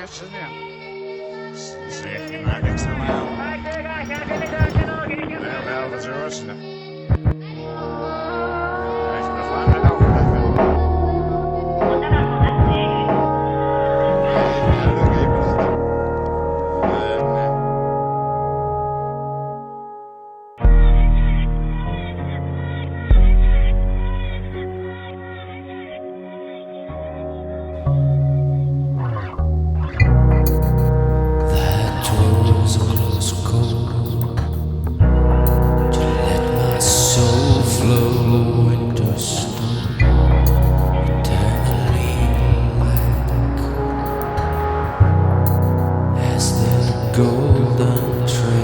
是这样，是也挺难的，是吗？来不就是的，来现在换来了，That was a close call to let my soul flow into stone eternally black as the golden train.